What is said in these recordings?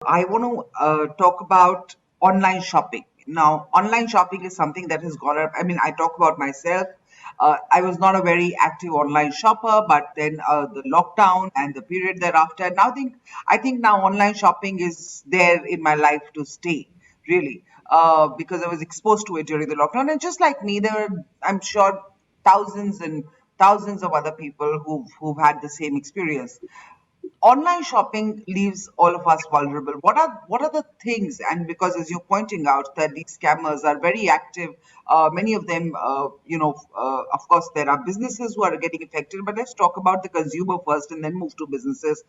I want to talk about online shopping. Now, online shopping is something that has gone up. I mean, I talk about myself. I was not a very active online shopper, but then the lockdown and the period thereafter. Now, I think now online shopping is there in my life to stay, really, because I was exposed to it during the lockdown. And just like me, there were, I'm sure, thousands and thousands of other people who've had the same experience. Online shopping leaves all of us vulnerable. What are the things? And because as you're pointing out that these scammers are very active, many of them, of course, there are businesses who are getting affected. But let's talk about the consumer first, and then move to businesses.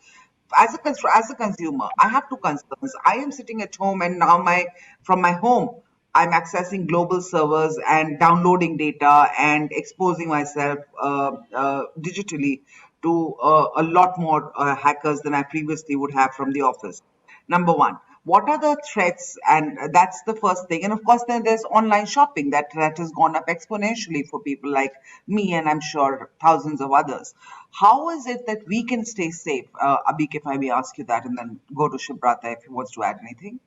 As a consumer, I have two concerns. I am sitting at home, and now my from my home, I'm accessing global servers and downloading data and exposing myself digitally to a lot more hackers than I previously would have from the office. Number one, what are the threats? And that's the first thing. And of course, then there's online shopping that has gone up exponentially for people like me, and I'm sure thousands of others. How is it that we can stay safe? Abik, if I may ask you that, and then go to Shibrata if he wants to add anything.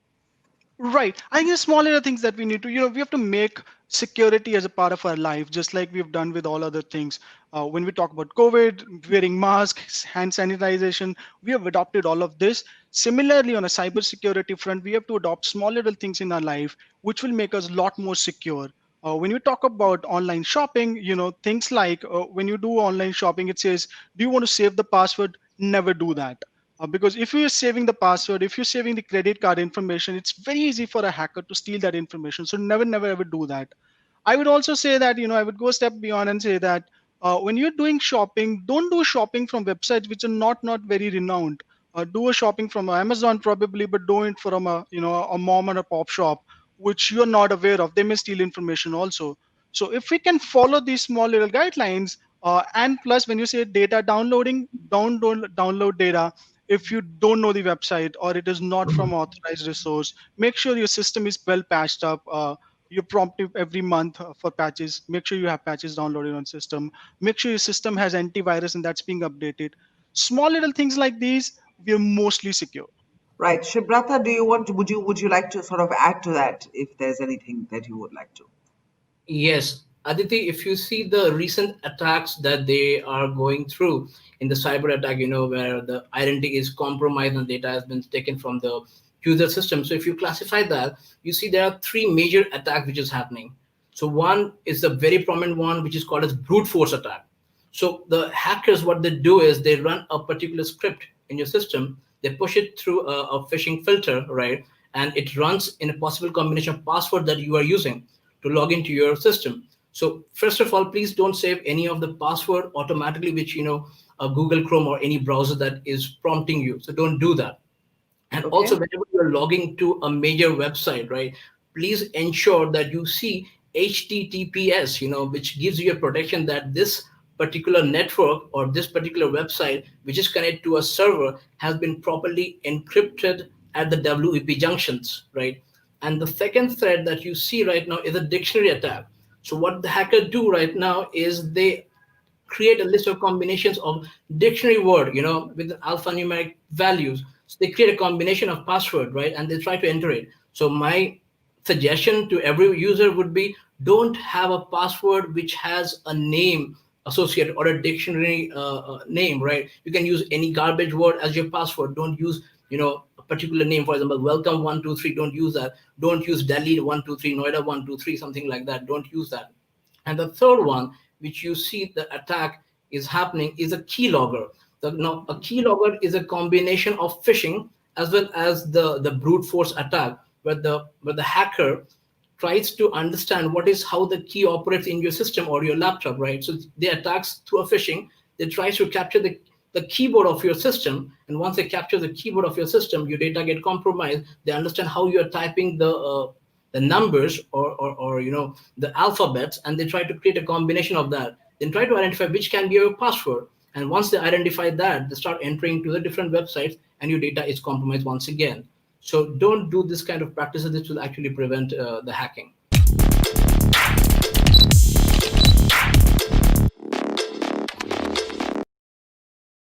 Right. I think the small little things that we need to, we have to make security as a part of our life, just like we've done with all other things. When we talk about COVID, wearing masks, hand sanitization, we have adopted all of this. Similarly, on a cybersecurity front, we have to adopt small little things in our life, which will make us a lot more secure. When you talk about online shopping, things like when you do online shopping, it says, do you want to save the password? Never do that. Because if you're saving the password, if you're saving the credit card information, it's very easy for a hacker to steal that information. So never, never, ever do that. I would also say that, I would go a step beyond and say that when you're doing shopping, don't do shopping from websites which are not very renowned. Do a shopping from Amazon probably, but do it from a mom and a pop shop, which you're not aware of. They may steal information also. So if we can follow these small little guidelines, and plus when you say data downloading, don't download data if you don't know the website or it is not from authorized resource. Make sure your system is well patched up. You prompt it every month for patches. Make sure you have patches downloaded on system. Make sure your system has antivirus and that's being updated. Small little things like these, we are mostly secure. Right, Shibrata, do you want to, would you like to sort of add to that if there's anything that you would like to? Yes, Aditi, if you see the recent attacks that they are going through in the cyber attack, where the identity is compromised and data has been taken from the user system. So if you classify that, you see there are three major attacks which is happening. So one is the very prominent one, which is called as brute force attack. So the hackers, what they do is they run a particular script in your system, they push it through a phishing filter, right? And it runs in a possible combination of password that you are using to log into your system. So first of all, please don't save any of the password automatically, which a Google Chrome or any browser that is prompting you. So don't do that. And Okay. also, whenever you're logging to a major website, right, please ensure that you see HTTPS, which gives you a protection that this particular network or this particular website, which is connected to a server, has been properly encrypted at the WEP junctions, right? And the second threat that you see right now is a dictionary attack. So what the hackers do right now is they create a list of combinations of dictionary word, with alphanumeric values. So they create a combination of password, right? And they try to enter it. So my suggestion to every user would be don't have a password which has a name associated or a dictionary name, right? You can use any garbage word as your password. Don't use, a particular name, for example, welcome 123. Don't use that. Don't use Delhi 123, Noida 123, something like that. Don't use that. And the third one, which you see the attack is happening, is a keylogger. Now, a keylogger is a combination of phishing as well as the brute force attack, where the hacker tries to understand how the key operates in your system or your laptop, right? So they attacks through a phishing. They try to capture the keyboard of your system, and once they capture the keyboard of your system, your data get compromised. They understand how you are typing the numbers or the alphabets, and they try to create a combination of that. Then try to identify which can be your password. And once they identify that, they start entering to the different websites, and your data is compromised once again. So don't do this kind of practices. This will actually prevent the hacking.